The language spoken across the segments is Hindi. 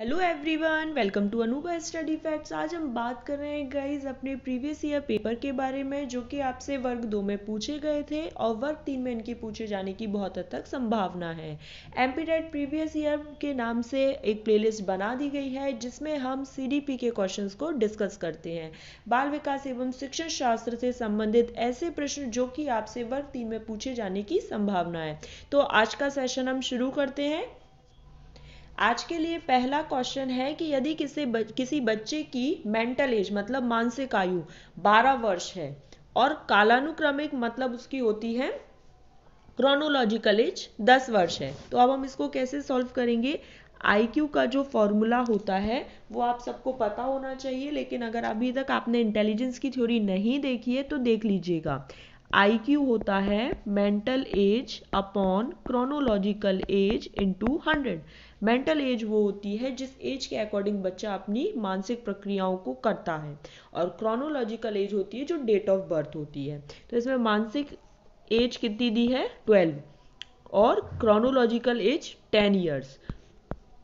Hello everyone, welcome to Anuba study facts. आज हम बात कर रहे हैं गाइस अपने प्रीवियस ईयर पेपर के बारे में, जो कि आपसे वर्ग 2 में पूछे गए थे और वर्ग 3 में इनके पूछे जाने की बहुत हद तक संभावना है। एमपीटेट प्रीवियस ईयर के नाम से एक प्लेलिस्ट बना दी गई है जिसमें हम सीडीपी के क्वेश्चंस को डिस्कस करते हैं। बाल विकास एवं शिक्षण शास्त्र से संबंधित ऐसे प्रश्न जो कि आपसे वर्ग 3 में पूछे जाने की संभावना है। तो आज का सेशन हम शुरू करते हैं। आज के लिए पहला क्वेश्चन है कि यदि किसी बच्चे की मेंटल एज मतलब मानसिक आयु 12 वर्ष है और कालानुक्रमिक मतलब उसकी होती है क्रोनोलॉजिकल एज 10 वर्ष है, तो अब हम इसको कैसे सॉल्व करेंगे। आईक्यू का जो फॉर्मूला होता है वो आप सबको पता होना चाहिए, लेकिन अगर अभी तक आपने इंटेलिजेंस की थ्योरी नहीं देखी है तो देख लीजिएगा। आईक्यू होता है mental as upon chronological age into 100। Mental as वो होती है जिस एज के अकॉर्डिंग बच्चा अपनी मानसिक प्रक्रियाओं को करता है, और क्रोनोलॉजिकल एज होती है जो डेट ऑफ बर्थ होती है। तो इसमें मानसिक एज कितनी दी है 12 और क्रोनोलॉजिकल एज 10 ईयर्स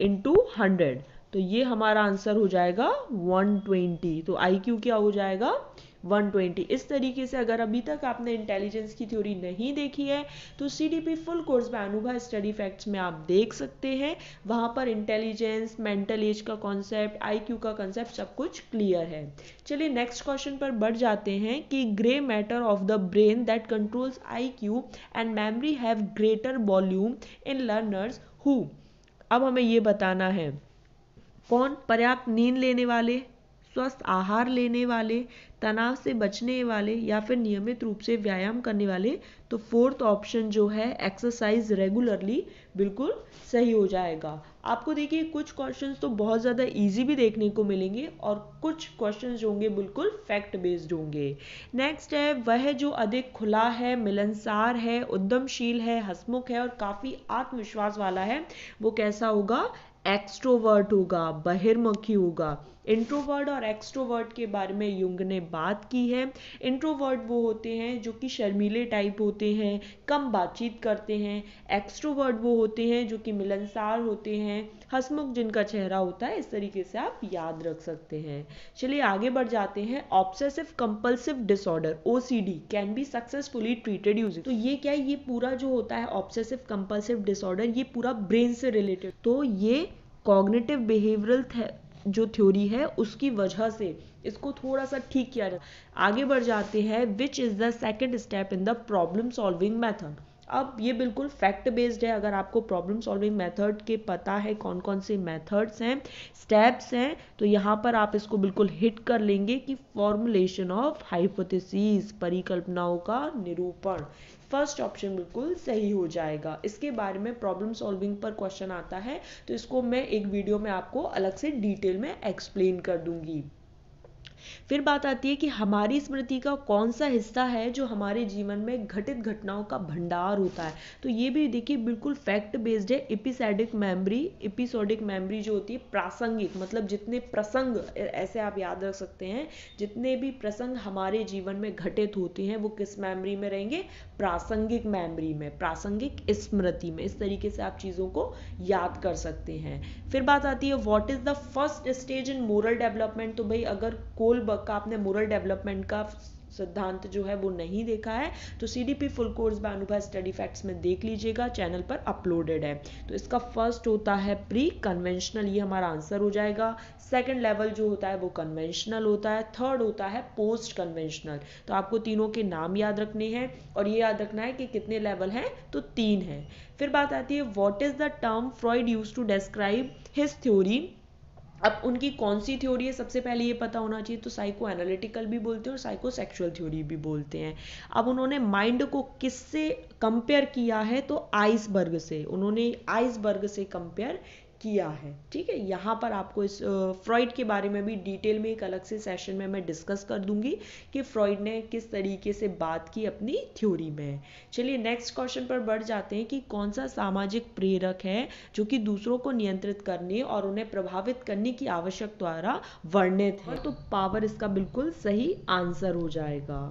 इंटू 100। तो ये हमारा आंसर हो जाएगा 120। तो आई क्यू क्या हो जाएगा 120। इस तरीके से अगर अभी तक आपने इंटेलिजेंस की थ्योरी नहीं देखी है तो सीडीपी फुल कोर्स में अनुभव स्टडी फैक्ट्स में आप देख सकते हैं। वहां पर इंटेलिजेंस, मेंटल एज का कॉन्सेप्ट, आईक्यू का कॉन्सेप्ट सब कुछ क्लियर है। चलिए नेक्स्ट क्वेश्चन पर बढ़ जाते हैं कि grey matter of the brain that controls IQ and memory have greater volume in learners who. अब हमें ये बताना है कौन पर्याप्त नींद लेने वाले, स्वस्थ आहार लेने वाले, तनाव से बचने वाले या फिर नियमित रूप से व्यायाम करने वाले। तो फोर्थ ऑप्शन जो है एक्सरसाइज रेगुलरली बिल्कुल सही हो जाएगा। आपको देखिए कुछ क्वेश्चंस तो बहुत ज़्यादा इजी भी देखने को मिलेंगे और कुछ क्वेश्चंस जो होंगे बिल्कुल फैक्ट बेस्ड होंगे। नेक्स्ट है वह जो अधिक खुला है, मिलनसार है, उद्यमशील है, हंसमुख है और काफ़ी आत्मविश्वास वाला है, वो कैसा होगा एक्सट्रोवर्ट होगा, बहिर्मुखी होगा। इंट्रोवर्ट और एक्सट्रोवर्ट के बारे में युंग ने बात की है। इंट्रोवर्ट वो होते हैं जो कि शर्मीले टाइप होते हैं, कम बातचीत करते हैं। एक्सट्रोवर्ट वो होते हैं जो कि मिलनसार होते हैं, हंसमुख जिनका चेहरा होता है। इस तरीके से आप याद रख सकते हैं। चलिए आगे बढ़ जाते हैं। Obsessive compulsive disorder OCD can be successfully treated using. तो ये क्या है, ये पूरा जो होता है ऑब्सेसिव कंपल्सिव डिसऑर्डर ये पूरा ब्रेन से रिलेटेड, तो ये कॉग्निटिव बिहेवियरल जो थ्योरी है उसकी वजह से इसको थोड़ा सा ठीक किया जाए। आगे बढ़ जाते हैं। Which is the second step in the problem solving method. अब ये बिल्कुल फैक्ट बेस्ड है। अगर आपको प्रॉब्लम सॉल्विंग मेथड के पता है कौन कौन से मेथड्स हैं, स्टेप्स हैं, तो यहाँ पर आप इसको बिल्कुल हिट कर लेंगे कि फॉर्मुलेशन ऑफ हाइपोथेसिस, परिकल्पनाओं का निरूपण। फर्स्ट ऑप्शन बिल्कुल सही हो जाएगा। इसके बारे में प्रॉब्लम सॉल्विंग पर क्वेश्चन आता है तो इसको मैं एक वीडियो में आपको अलग से डिटेल में एक्सप्लेन कर दूंगी। फिर बात आती है कि हमारी स्मृति का कौन सा हिस्सा है जो हमारे जीवन में घटित घटनाओं का भंडार होता है। तो ये भी देखिए बिल्कुल फैक्ट बेस्ड है। एपिसोडिक मेमोरी जो होती है प्रासंगिक, मतलब जितने प्रसंग, ऐसे आप याद रख सकते हैं, जितने भी प्रसंग हमारे जीवन में घटित होते हैं वो किस मेमोरी में रहेंगे, प्रासंगिक मेमोरी में, प्रासंगिक स्मृति में। इस तरीके से आप चीज़ों को याद कर सकते हैं। फिर बात आती है what is the first stage in moral development. तो भाई अगर कोलबर्ग का आपने मोरल डेवलपमेंट का सिद्धांत जो है वो नहीं देखा है तो सीडीपी फुल कोर्स बाय अनुभव स्टडी फैक्ट्स में देख लीजिएगा, चैनल पर अपलोडेड है। तो इसका फर्स्ट होता है प्री कन्वेंशनल, ये हमारा आंसर हो जाएगा। सेकंड लेवल जो होता है वो कन्वेंशनल होता है। थर्ड होता है पोस्ट कन्वेंशनल। तो आपको तीनों के नाम याद रखने हैं और ये याद रखना है कि कितने लेवल हैं, तो 3 हैं। फिर बात आती है what is the term Freud used to describe his theory. अब उनकी कौन सी थ्योरी है सबसे पहले ये पता होना चाहिए। तो साइको एनालिटिकल भी बोलते हैं और साइको सेक्सुअल थ्योरी भी बोलते हैं। अब उन्होंने माइंड को किससे कंपेयर किया है, तो आइसबर्ग से, उन्होंने आइसबर्ग से कंपेयर किया है। ठीक है, यहाँ पर आपको इस फ्रॉइड के बारे में भी डिटेल में एक अलग से सेशन में मैं डिस्कस कर दूंगी कि फ्रॉइड ने किस तरीके से बात की अपनी थ्योरी में। चलिए नेक्स्ट क्वेश्चन पर बढ़ जाते हैं कि कौन सा सामाजिक प्रेरक है जो कि दूसरों को नियंत्रित करने और उन्हें प्रभावित करने की आवश्यकता द्वारा वर्णित है। तो पावर इसका बिल्कुल सही आंसर हो जाएगा।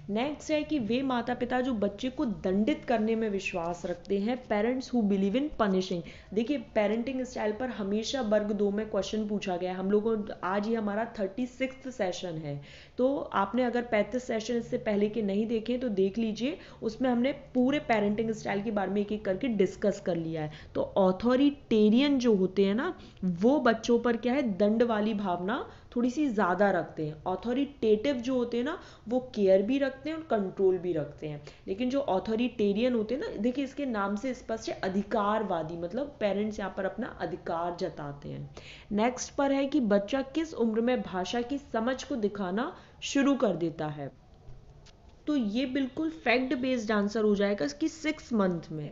नेक्स्ट है कि वे माता पिता जो बच्चे को दंडित करने में विश्वास रखते हैं, parents who believe in punishing. देखिए पेरेंटिंग स्टाइल पर हमेशा वर्ग 2 में क्वेश्चन पूछा गया है। हम लोगों आज ही हमारा 36वां सेशन है, तो आपने अगर 35 सेशन इससे पहले के नहीं देखे तो देख लीजिए, उसमें हमने पूरे पेरेंटिंग स्टाइल के बारे में एक एक करके डिस्कस कर लिया है। तो ऑथोरिटेरियन जो होते हैं ना, वो बच्चों पर क्या है, दंड वाली भावना थोड़ी सी ज़्यादा रखते हैं। ऑथोरिटेटिव जो होते हैं ना, वो केयर भी रखते हैं और कंट्रोल भी रखते हैं। लेकिन जो ऑथोरिटेरियन होते हैं ना, देखिए इसके नाम से स्पष्ट है अधिकारवादी, मतलब पेरेंट्स यहाँ पर अपना अधिकार जताते हैं। नेक्स्ट पर है कि बच्चा किस उम्र में भाषा की समझ को दिखाना शुरू कर देता है। तो ये बिल्कुल फैक्ट बेस्ड आंसर हो जाएगा कि 6 मंथ में।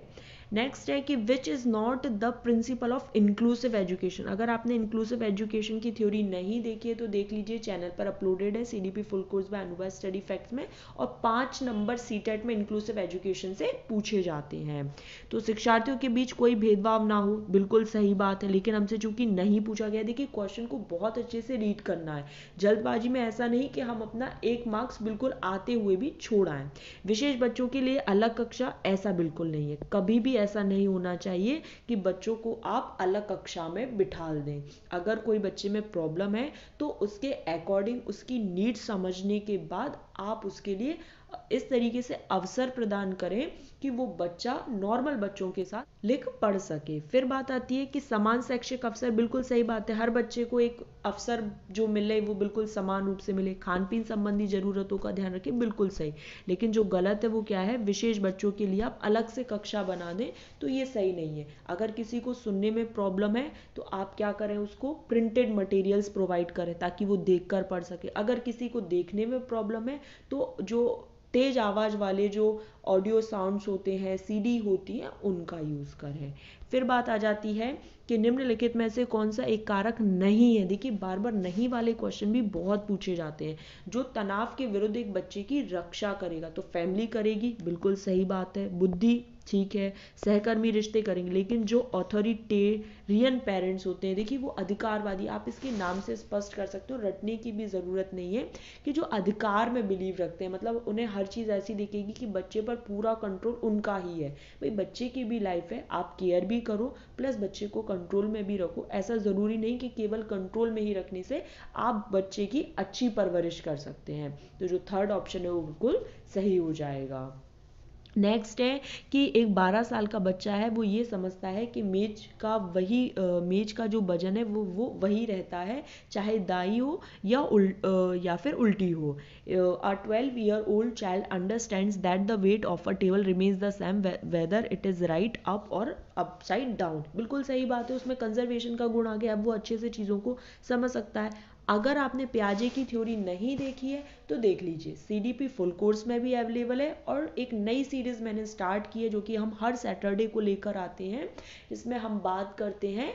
नेक्स्ट है कि which is not the principle of inclusive education. अगर आपने इंक्लूसिव एजुकेशन की थ्योरी नहीं देखी है तो देख लीजिए, चैनल पर अपलोडेड है, CDP फुल कोर्स बाय अनुभव स्टडी फैक्ट्स में, और 5 नंबर CTET में इंक्लूसिव एजुकेशन से पूछे जाते हैं। तो शिक्षार्थियों के बीच कोई भेदभाव ना हो, बिल्कुल सही बात है, लेकिन हमसे चूंकि नहीं पूछा गया। देखिए क्वेश्चन को बहुत अच्छे से रीड करना है, जल्दबाजी में ऐसा नहीं कि हम अपना 1 मार्क्स बिल्कुल आते हुए भी छोड़ आए। विशेष बच्चों के लिए अलग कक्षा, ऐसा बिल्कुल नहीं है, कभी भी ऐसा नहीं होना चाहिए कि बच्चों को आप अलग कक्षा में बिठा दें। अगर कोई बच्चे में प्रॉब्लम है तो उसके अकॉर्डिंग उसकी नीड समझने के बाद आप उसके लिए इस तरीके से अवसर प्रदान करें कि वो बच्चा नॉर्मल बच्चों के साथ लिख पढ़ सके। फिर बात आती है कि समान शैक्षिक अवसर, बिल्कुल सही बात है, हर बच्चे को एक अवसर जो मिले वो बिल्कुल समान रूप से मिले। खान पीन संबंधी जरूरतों का ध्यान रखें, बिल्कुल सही। लेकिन जो गलत है वो क्या है, विशेष बच्चों के लिए आप अलग से कक्षा बना दें, तो ये सही नहीं है। अगर किसी को सुनने में प्रॉब्लम है तो आप क्या करें, उसको प्रिंटेड मटेरियल्स प्रोवाइड करें ताकि वो देखकर पढ़ सके। अगर किसी को देखने में प्रॉब्लम है तो जो तेज आवाज वाले जो ऑडियो साउंड्स होते हैं, CD होती है, उनका यूज करें। फिर बात आ जाती है कि निम्नलिखित में से कौन सा एक कारक नहीं है। देखिए बार बार नहीं वाले क्वेश्चन भी बहुत पूछे जाते हैं। जो तनाव के विरुद्ध एक बच्चे की रक्षा करेगा, तो फैमिली करेगी, बिल्कुल सही बात है। बुद्धि, ठीक है, सहकर्मी रिश्ते करेंगे। लेकिन जो ऑथोरिटेरियन पेरेंट्स होते हैं, देखिए वो अधिकारवादी, आप इसके नाम से स्पष्ट कर सकते हो, रटने की भी ज़रूरत नहीं है, कि जो अधिकार में बिलीव रखते हैं, मतलब उन्हें हर चीज़ ऐसी दिखेगी कि बच्चे पर पूरा कंट्रोल उनका ही है। भाई बच्चे की भी लाइफ है, आप केयर भी करो प्लस बच्चे को कंट्रोल में भी रखो। ऐसा ज़रूरी नहीं कि केवल कंट्रोल में ही रखने से आप बच्चे की अच्छी परवरिश कर सकते हैं। तो जो थर्ड ऑप्शन है वो बिल्कुल सही हो जाएगा। नेक्स्ट है कि एक 12 साल का बच्चा है, वो ये समझता है कि मेज का जो वजन है वो वही रहता है, चाहे दाई हो या फिर उल्टी हो। A 12-year-old child understands that the weight of a table remains the same whether it is right up or upside down। बिल्कुल सही बात है, उसमें कंजर्वेशन का गुण आ गया, अब वो अच्छे से चीज़ों को समझ सकता है। अगर आपने पियाजे की थ्योरी नहीं देखी है तो देख लीजिए, CDP फुल कोर्स में भी अवेलेबल है, और एक नई सीरीज मैंने स्टार्ट की है जो कि हम हर सैटरडे को लेकर आते हैं। इसमें हम बात करते हैं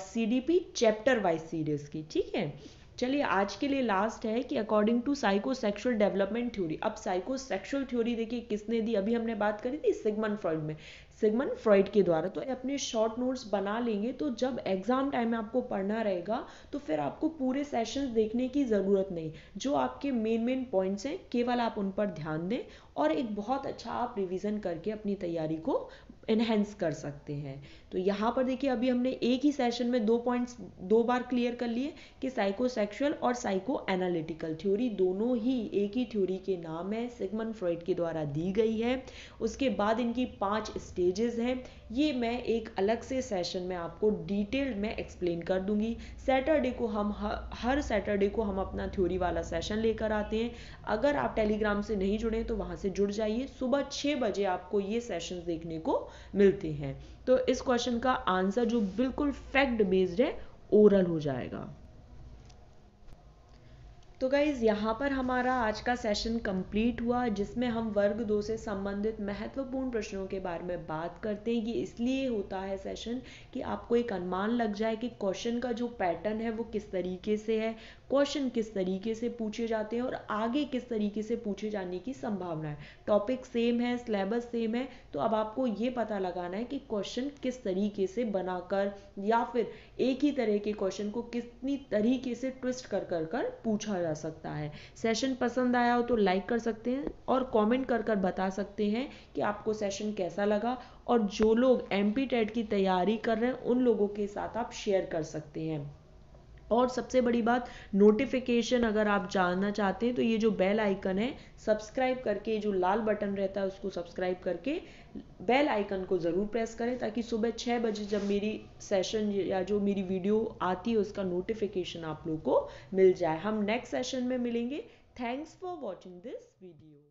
CDP चैप्टर वाइज सीरीज की, ठीक है। चलिए आज के लिए लास्ट है कि according to psychosexual development theory. अब साइकोसेक्सुअल थ्योरी देखिए किसने दी, अभी हमने बात करी थी सिगमंड फ्रॉइड में, सिगमंड फ्रॉइड के द्वारा। तो अपने शॉर्ट नोट्स बना लेंगे, तो जब एग्जाम टाइम में आपको पढ़ना रहेगा तो फिर आपको पूरे सेशंस देखने की ज़रूरत नहीं, जो आपके मेन पॉइंट्स हैं केवल आप उन पर ध्यान दें, और एक बहुत अच्छा आप रिवीजन करके अपनी तैयारी को इनहेंस कर सकते हैं। तो यहाँ पर देखिए अभी हमने एक ही सेशन में 2 पॉइंट्स 2 बार क्लियर कर लिए कि साइकोसेक्सुअल और साइको एनालिटिकल थ्योरी दोनों ही एक ही थ्योरी के नाम है, सिगमंड फ्रॉइड के द्वारा दी गई है। उसके बाद इनकी 5 स्टेजेस हैं, ये मैं एक अलग से सेशन में आपको डिटेल्ड में एक्सप्लेन कर दूंगी। सैटरडे को हम हर सैटरडे को हम अपना थ्योरी वाला सेशन लेकर आते हैं। अगर आप टेलीग्राम से नहीं जुड़े तो वहाँ से जुड़ जाइए, सुबह 6 बजे आपको ये सेशंस देखने को मिलते हैं। तो इस क्वेश्चन का आंसर जो बिल्कुल फैक्ट बेस्ड है, ओरल हो जाएगा। तो गाइज़ यहाँ पर हमारा आज का सेशन कंप्लीट हुआ, जिसमें हम वर्ग 2 से संबंधित महत्वपूर्ण प्रश्नों के बारे में बात करते हैं। ये इसलिए होता है सेशन कि आपको एक अनुमान लग जाए कि क्वेश्चन का जो पैटर्न है वो किस तरीके से है, क्वेश्चन किस तरीके से पूछे जाते हैं और आगे किस तरीके से पूछे जाने की संभावना है। टॉपिक सेम है, सिलेबस सेम है, तो अब आपको ये पता लगाना है कि क्वेश्चन किस तरीके से बनाकर या फिर एक ही तरह के क्वेश्चन को कितनी तरीके से ट्विस्ट कर पूछा जा सकता है। सेशन पसंद आया हो तो लाइक कर सकते हैं और कमेंट कर कर बता सकते हैं कि आपको सेशन कैसा लगा, और जो लोग एमपी टेट की तैयारी कर रहे हैं उन लोगों के साथ आप शेयर कर सकते हैं। और सबसे बड़ी बात, नोटिफिकेशन अगर आप जानना चाहते हैं तो ये जो बेल आइकन है, सब्सक्राइब करके, जो लाल बटन रहता है उसको सब्सक्राइब करके बेल आइकन को ज़रूर प्रेस करें, ताकि सुबह 6 बजे जब मेरी सेशन या जो मेरी वीडियो आती है उसका नोटिफिकेशन आप लोग को मिल जाए। हम नेक्स्ट सेशन में मिलेंगे। Thanks for watching this video.